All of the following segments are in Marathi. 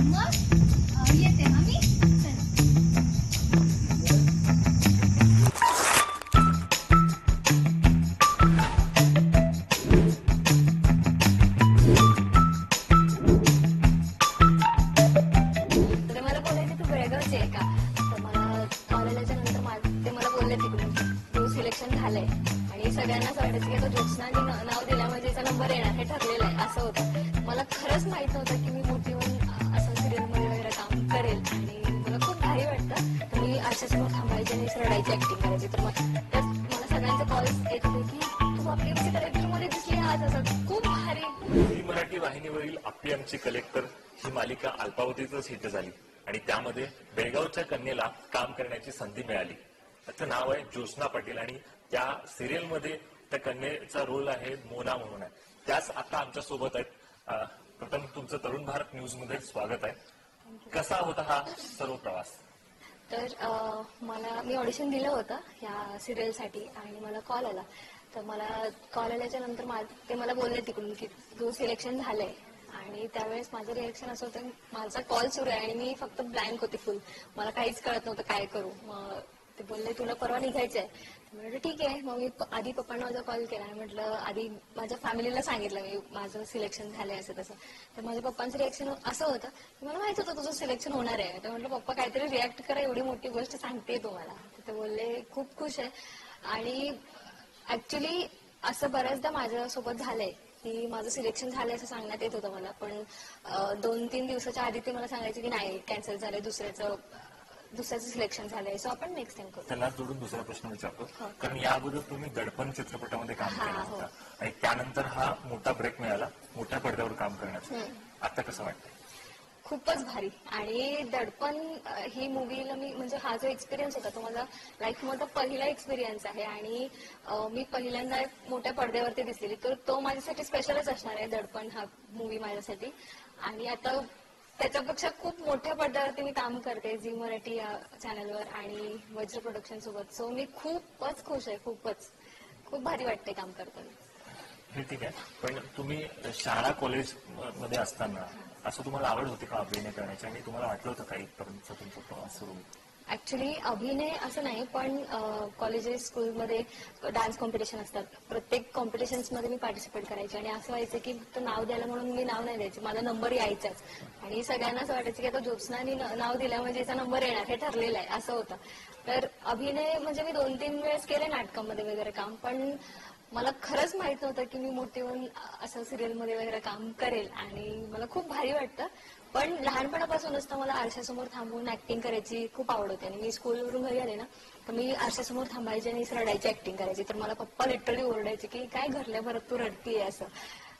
मग येते हा मी. तर मला बोलायचे तू बेळगावची आहे का. तर मला कॉलेजच्या नंतर ते मला बोलले तिकडून तू सिलेक्शन झालंय आणि सगळ्यांनाच वाटायचं की तो ज्योत्स्नाने नाव दिल्या म्हणजे याचा नंबर येणार हे ठरलेलं आहे असं होतं. मला खरंच माहित नव्हतं की मी मोठी होऊन असं सिरियलमध्ये वगैरे काम करेल आणि मला खूप भारी वाटतं. तर मी आरशासमोर थांबायची आणि रडायची ऍक्टिंग करायची. तर मला सगळ्यांचे कॉल्स येत होते की तू आपली आमची कलेक्टरमध्ये दिसली आज असं खूप भारी. झी मराठी वाहिनीवरील आपली आमची कलेक्टर ही मालिका अल्पावधीतच हिट झाली आणि त्यामध्ये बेळगावच्या कन्येला काम करण्याची संधी मिळाली. त्याचं नाव आहे ज्योत्स्ना पाटील आणि त्या सिरियलमध्ये त्या कन्येचा रोल आहे मोना म्हणून आहे. त्याच आता आमच्या सोबत आहेत. प्रथम तुमचं तरुण भारत न्यूज मध्ये स्वागत आहे. कसा होता हा सर्व प्रवास? तर मी ऑडिशन दिलं होतं या सिरियलसाठी आणि मला कॉल आला. तर मला कॉल आल्याच्या नंतर ते मला बोलले तिकडून की तू सिलेक्शन झालंय आणि त्यावेळेस माझं रिएक्शन असं होतं की माझा कॉल सुरू आहे आणि मी फक्त ब्लँक होते फुल. मला काहीच कळत नव्हतं काय करू. मग ते बोलले तुला परवा निघायचंय. म्हटलं ठीक आहे. मग मी आधी पप्पांना माझा कॉल केला आणि म्हटलं आधी माझ्या फॅमिलीला सांगितलं मी माझं सिलेक्शन झालंय असं तसं. तर माझ्या पप्पांचं रिएक्शन असं होतं की मला माहित होतं तुझं सिलेक्शन होणार आहे. तर म्हटलं पप्पा काहीतरी रिॲक्ट करा एवढी मोठी गोष्ट सांगते तुम्हाला. ते बोलले खूप खुश आहे. आणि ऍक्च्युली असं बऱ्याचदा माझ्यासोबत झालंय की माझं सिलेक्शन झालंय असं सांगण्यात येत होतं मला. पण 2-3 दिवसाच्या आधी ते मला सांगायचे की नाही कॅन्सल झालंय दुसऱ्याचं सिलेक्शन झालंय सो आपण नेक्स्ट टाइम करू. त्याला जोडून दुसरा प्रश्न विचारतो. कारण या अगोदर तुम्ही दडपण चित्रपटामध्ये काम केलं होतं आणि त्यानंतर हा मोठा ब्रेक मिळाला मोठ्या पडद्यावर काम करण्याचा. आता कसं वाटतं? खूपच भारी. आणि दडपण ही मूवीला मी म्हणजे हा जो एक्सपिरियन्स होता तो माझा लाईफ मध्ये पहिला एक्सपिरियन्स आहे आणि मी पहिल्यांदा मोठ्या पडद्यावरती दिसलेली. तर तो माझ्यासाठी स्पेशलच असणार आहे दडपण हा मूवी माझ्यासाठी. आणि आता त्याच्यापेक्षा खूप मोठ्या पडद्यावरती मी काम करते झी मराठी या चॅनलवर आणि वज्र प्रोडक्शन सोबत. सो मी खूपच खुश आहे. खूप भारी वाटते काम करताना. हे ठीक आहे. पण तुम्ही शाळा कॉलेज मध्ये असताना असं तुम्हाला आवड होती का अभिनय करण्याची आणि तुम्हाला वाटलं होतं का इथपर्यंतचा तुमचा प्रवास सुरू? ऍक्च्युली अभिनय असं नाही पण कॉलेजेस स्कूलमध्ये डान्स कॉम्पिटिशन असतात. प्रत्येक कॉम्पिटिशन्समध्ये मी पार्टिसिपेट करायचे आणि असं व्हायचं की फक्त नाव द्यायला म्हणून मी नाव नाही द्यायचे. माझा नंबर यायचाच आणि सगळ्यांना असं वाटायचं की आता ज्योत्स्नाने नाव दिलं म्हणजे याचा नंबर येणार हे ठरलेलं आहे असं होतं. तर अभिनय म्हणजे मी 2-3 वेळेस केले नाटकामध्ये वगैरे काम. पण मला खरंच माहित नव्हतं की मी मोठी होऊन असं सिरियलमध्ये वगैरे काम करेल आणि मला खूप भारी वाटतं. पण लहानपणापासूनच मला आरशासमोर थांबून ऍक्टिंग करायची खूप आवड होती. आणि मी स्कूलवरून घरी आले ना तर मी आरशासमोर थांबायची आणि रडायची ऍक्टिंग करायची. तर मला पप्पा लिटरली ओरडायचे की काय घरल्या भरत तू रडतीये असं.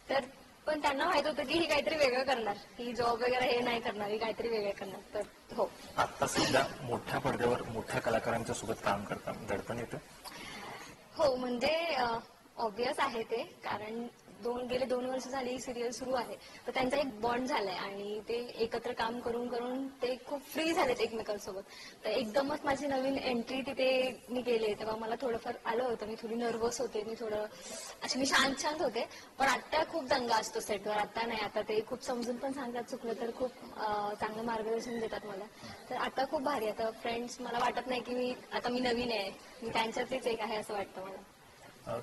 तर पण त्यांना माहित होतं की ही काहीतरी वेगळं करणार, ही जॉब वगैरे हे नाही करणार, ही काहीतरी वेगळं करणार. तर हो. आता सध्या मोठ्या पडद्यावर मोठ्या कलाकारांच्या सोबत काम करताना दडपण येतं? हो म्हणजे ऑब्वियस आहे ते. कारण गेले 2 वर्ष झाली ही सिरियल सुरू आहे. तर त्यांचा एक बॉन्ड झालाय आणि ते एकत्र काम करून करून ते खूप फ्री झालेत एकमेकांसोबत. तर एकदमच माझी नवीन एंट्री तिथे मी केली तेव्हा मला थोडंफार आलं होतं. मी थोडी नर्वस होते. मी शांत होते. पण आता खूप दंगा असतो सेटवर. आता नाही. आता ते खूप समजून पण सांगतात. चुकलं तर खूप चांगलं मार्गदर्शन देतात मला. तर आता खूप भारी. आता फ्रेंड्स मला वाटत नाही की मी नवीन आहे. मी त्यांच्यातलीच एक आहे असं वाटतं मला.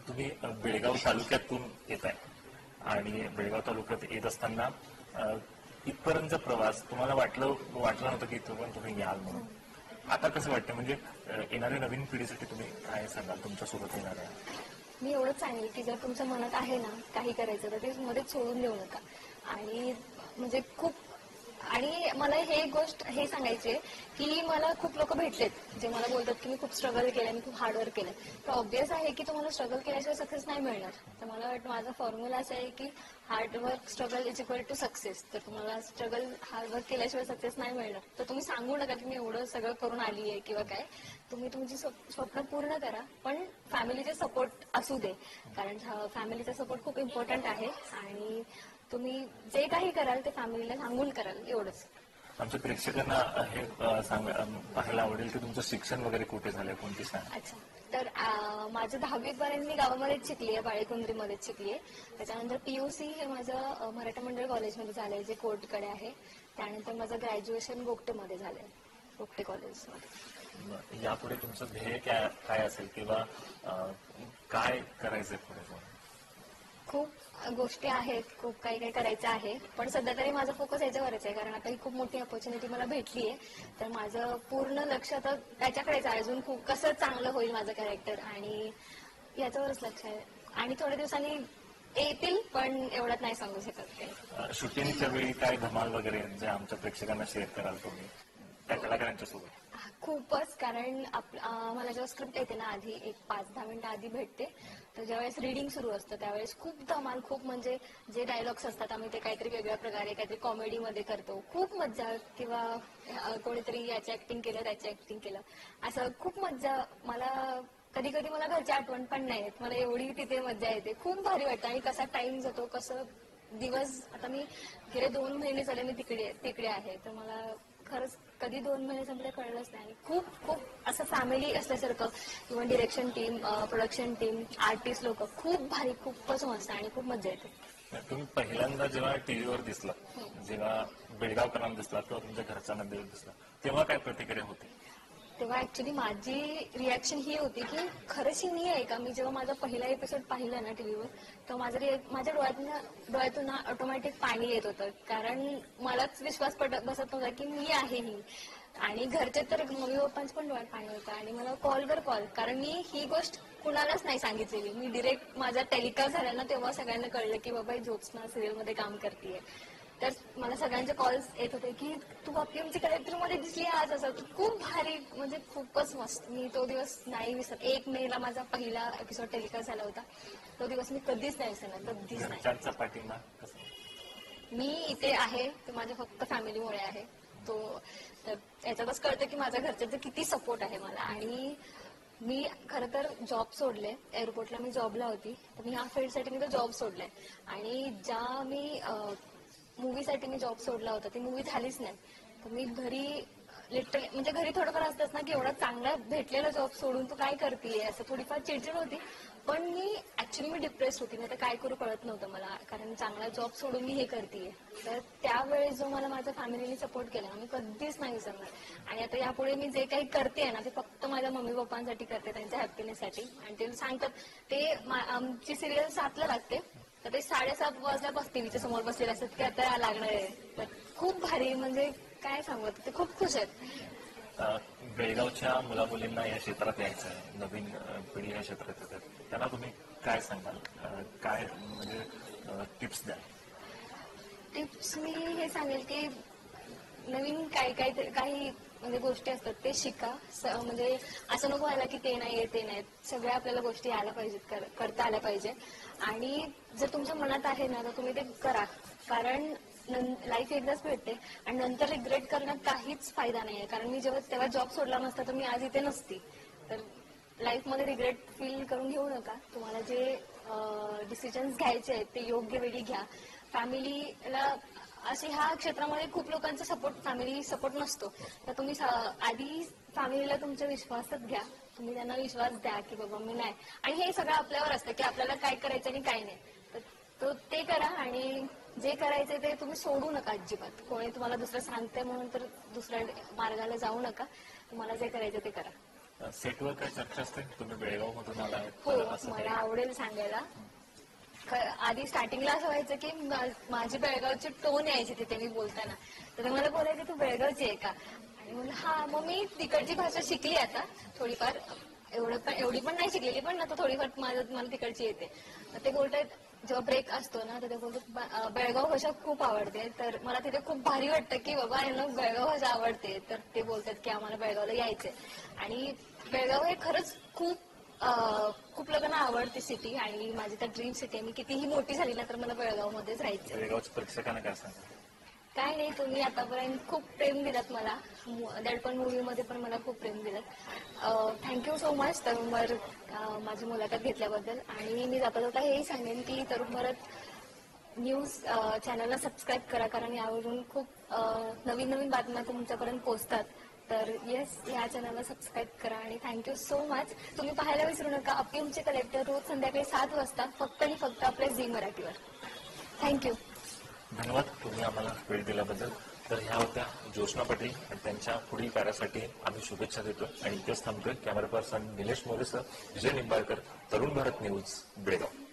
तुम्ही बेळगाव तालुक्यातून येत आहे आणि बेळगाव तालुक्यात येत असताना इथपर्यंतचा प्रवास तुम्हाला वाटलं नव्हतं की इथं तुम्ही याल म्हणून. आता कसं वाटतं म्हणजे येणाऱ्या नवीन पिढीसाठी तुम्ही काय सांगाल तुमच्यासोबत येणार आहे? मी एवढंच सांगेल की जर तुमच्या मनात आहे ना काही करायचं तर ते मध्येच सोडून देऊ नका. आणि म्हणजे आणि मला हे सांगायचे की मला खूप लोक भेटलेत जे मला बोलतात की मी खूप स्ट्रगल केलं, मी खूप हार्डवर्क केलं. तर ऑब्वियस आहे की तुम्हाला स्ट्रगल केल्याशिवाय सक्सेस नाही मिळणार. तर मला वाटतं माझा फॉर्म्युला असा आहे की hard work struggle is equal to success. तर तुम्हाला स्ट्रगल हार्डवर्क केल्याशिवाय सक्सेस नाही मिळणार. तर तुम्ही सांगू नका की मी एवढं सगळं करून आली आहे किंवा काय. तुम्ही तुमची स्वप्न पूर्ण करा पण फॅमिलीचे सपोर्ट असू दे. कारण फॅमिलीचा सपोर्ट खूप इम्पॉर्टंट आहे आणि तुम्ही जे काही कराल ते फॅमिलीला सांगून कराल एवढंच. आमच्या प्रेक्षकांना हे पाहायला आवडेल की तुमचं शिक्षण वगैरे कुठे झालंय, कोणती शाळा? अच्छा, तर माझं 10वी पर्यंत मी गावामध्येच शिकली आहे, बाळेकुंद्रीमध्येच शिकली आहे. त्याच्यानंतर PUC हे माझं मराठा मंडळ कॉलेजमध्ये झालंय, जे कोर्टकडे आहे. त्यानंतर माझं ग्रॅज्युएशन गोगटेमध्ये झालंय, गोगटे कॉलेजमध्ये. यापुढे तुमचं ध्येय काय असेल किंवा काय करायचंय पुढे जाऊन? खूप गोष्टी आहेत, खूप काही काही करायचं आहे, पण सध्या तरी माझा फोकस याच्यावरच आहे, कारण आता ही खूप मोठी ऑपॉर्च्युनिटी मला भेटली आहे. तर माझं पूर्ण लक्ष आता त्याच्याकडेच आहे, अजून खूप कसं चांगलं होईल माझं कॅरेक्टर, आणि याच्यावरच लक्ष आहे. आणि थोड्या दिवसांनी येतील, पण एवढ्यात नाही सांगू शकत काही. शूटिंगच्या वेळी काय धमाल वगैरे जे आमच्या प्रेक्षकांना शेअर कराल तुम्ही त्या कलाकारांच्या सोबत? खूपच, कारण मला जेव्हा स्क्रिप्ट येते ना, आधी एक 5-10 मिनिटं आधी भेटते, तर ज्यावेळेस रिडिंग सुरू असतं त्यावेळेस खूप धमाल, खूप म्हणजे जे डायलॉग्स असतात आम्ही ते काहीतरी वेगळ्या प्रकारे काहीतरी कॉमेडीमध्ये करतो, खूप मज्जा. किंवा कोणीतरी याची ऍक्टिंग केलं, त्याची ऍक्टिंग केलं, असं खूप मज्जा. मला कधी कधी मला घरची आठवण पण नाही येत, मला एवढी तिथे मज्जा येते, खूप भारी वाटतं. आणि कसा टाइम जातो, कसं दिवस, आता मी गेले 2 महिने झाले मी तिकडे आहे, तर मला खरंच कधी 2 महिने संपले कळलंच नाही. खूप खूप असं फॅमिली असल्यासारखं, even direction team, production team, artist लोक खूप भारी, खूपच मस्त, आणि खूप मजा येते. तुम्ही पहिल्यांदा जेव्हा टीव्हीवर दिसला, जेव्हा बेळगावकरांना दिसला किंवा तुमच्या घरच्यांना दिसला, तेव्हा काय प्रतिक्रिया होती? तेव्हा ऍक्च्युली माझी रिॲक्शन ही होती की खरंच ही मी आहे का. मी जेव्हा माझा पहिला एपिसोड पाहिला ना टीव्हीवर, तेव्हा माझ्या डोळ्यातून ना ऑटोमॅटिक पाणी येत होतं, कारण मलाच विश्वास बसत नव्हता की मी आहे ही. आणि घरचे तर, मम्मी पप्पांचं पण डोळ्यात पाणी होतं. आणि मला कॉलवर कॉल, कारण मी ही गोष्ट कुणालाच नाही सांगितलेली. मी डिरेक्ट माझा टेलिकास्ट झाला ना, तेव्हा सगळ्यांना कळलं की बाबा ज्योत्स्ना सिरियलमध्ये काम करतेय. तर मला सगळ्यांचे कॉल्स येत होते की तू आमच्या कलेक्टरमध्ये दिसली आज, असं खूप भारी, म्हणजे खूपच मस्त. मी तो दिवस नाही विसरत. 1 मेला माझा पहिला एपिसोड टेलिकास्ट झाला होता, तो दिवस मी कधीच नाही विसरणार, कधीच नाही. घरच्यांचा पाठिंबा कसा? मी इथे आहे तर माझ्या फक्त फॅमिलीमुळे आहे. तो तर याच्यातच कळतं की माझ्या घरच्यांचा किती सपोर्ट आहे मला. आणि मी खरं तर जॉब सोडले, एअरपोर्टला मी जॉबला होती, तर मी ह्या फील्डसाठी मी तो जॉब सोडलाय. आणि ज्या मी मूवीसाठी मी जॉब सोडला होता, ती मूवी झालीच नाही. तर मी घरी लिटरली, म्हणजे घरी थोडंफार असतंच ना की एवढा चांगला भेटलेला जॉब सोडून तू काय करतेय, असं थोडीफार चिडचिड होती. पण मी डिप्रेस होती, नाही तर काय करू कळत नव्हतं मला, कारण चांगला जॉब सोडून मी हे करतेय. तर त्यावेळेस जो मला माझ्या फॅमिलीने सपोर्ट केला, मी कधीच नाही विसरणार. आणि आता यापुढे मी जे काही करते ना, ते फक्त माझ्या मम्मी पप्पांसाठी करते, त्यांच्या हॅपीनेससाठी. आणि ते सांगतात, ते आमची सिरियल 7ला लागते, तर ते 7:30 वाजल्यापासून टीव्हीच्या समोर बसलेले असतात की आता लागणार आहे. तर खूप भारी, म्हणजे काय सांगू, ते खूप खुश आहेत. बेळगावच्या मुलामुलींना या क्षेत्रात यायचं आहे, नवीन पिढी या क्षेत्रात येतात, त्यांना तुम्ही काय सांगाल, काय म्हणजे टिप्स द्याल? टिप्स मी हे सांगेल की नवीन काही म्हणजे गोष्टी असतात ते शिका. म्हणजे असं नको व्हायला की ते नाही ते नाहीत, सगळ्या आपल्याला गोष्टी आल्या पाहिजेत, करता आल्या पाहिजे. आणि जर तुमच्या मनात आहे ना, तर तुम्ही ते करा, कारण लाईफ एकदाच भेटते आणि नंतर रिग्रेट करण्यात काहीच फायदा नाहीये. कारण मी तेव्हा जॉब सोडला नसता तर मी आज इथे नसती. तर लाईफमध्ये रिग्रेट फील करून घेऊ नका. तुम्हाला जे डिसिजन्स घ्यायचे आहेत ते योग्य वेळी घ्या. फॅमिलीला असे ह्या क्षेत्रामध्ये खूप लोकांचा फॅमिली सपोर्ट नसतो, तर तुम्ही आधी फॅमिलीला तुमच्या विश्वासात घ्या. तुम्ही त्यांना विश्वास द्या की बाबा मी नाही. आणि हे सगळं आपल्यावर असतं की आपल्याला काय करायचं आणि काय नाही, तर ते करा. आणि जे करायचं ते तुम्ही सोडू नका अजिबात. कोणी तुम्हाला दुसरं सांगते म्हणून तर दुसऱ्या मार्गाला जाऊ नका. तुम्हाला जे करायचं ते करा. सेटवर काय चर्चा असते? तुम्ही बेळगाव मधून आला? हो, मला आवडेल सांगायला. आधी स्टार्टिंगला असं व्हायचं की माझी बेळगावची टोन यायची तिथे मी बोलताना, तर मला बोलायचे तू बेळगावची आहे का. आणि म्हणलं हा, मग मी तिकडची भाषा शिकली आता थोडीफार, एवढी पण नाही शिकलेली, पण आता थोडीफार मला तिकडची येते. ते बोलतायत, जेव्हा ब्रेक असतो ना तर ते बोलतात बेळगाव भाषा खूप आवडते. तर मला तिथे खूप भारी वाटतं की बाबा यांना बेळगाव भाषा आवडते. तर ते बोलतात की आम्हाला बेळगावला यायचंय. आणि बेळगाव हे खरंच खूप लोकांना आवडते सिटी, आणि माझी तर ड्रीम सिटी आहे. मी कितीही मोठी झाली ना तर मला बेळगावमध्येच राहायचं. बेळगावच्या प्रेक्षकांना काय सांगा? काय नाही, तुम्ही आतापर्यंत खूप प्रेम दिलात मला. दडपण मूवीमध्ये पण मला खूप प्रेम दिलात. थँक्यू सो मच तरुणभर माझी मुलाखत घेतल्याबद्दल. आणि मी जाता जाता हेही सांगेन की तरुणभरात न्यूज चॅनलला सबस्क्राईब करा, कारण यावरून खूप नवीन नवीन बातम्या तुमच्यापर्यंत पोहोचतात. तर येस, या चॅनलला सबस्क्राईब करा आणि थँक्यू सो मच. तुम्ही पाहायला विसरू नका अपियमचे कलेक्टर रोज संध्याकाळी 7 वाजता फक्त आणि फक्त आपल्या झी मराठीवर. थँक्यू. धन्यवाद तुम्ही आम्हाला वेळ दिल्याबद्दल. तर ह्या होत्या ज्योत्स्ना पाटील आणि त्यांच्या पुढील कार्यासाठी आम्ही शुभेच्छा देतो आणि इथेच थांबतोय. कॅमेरा पर्सन निलेश मोरेसह विजय निंबाळकर, तरुण भारत न्यूज, बेळगाव.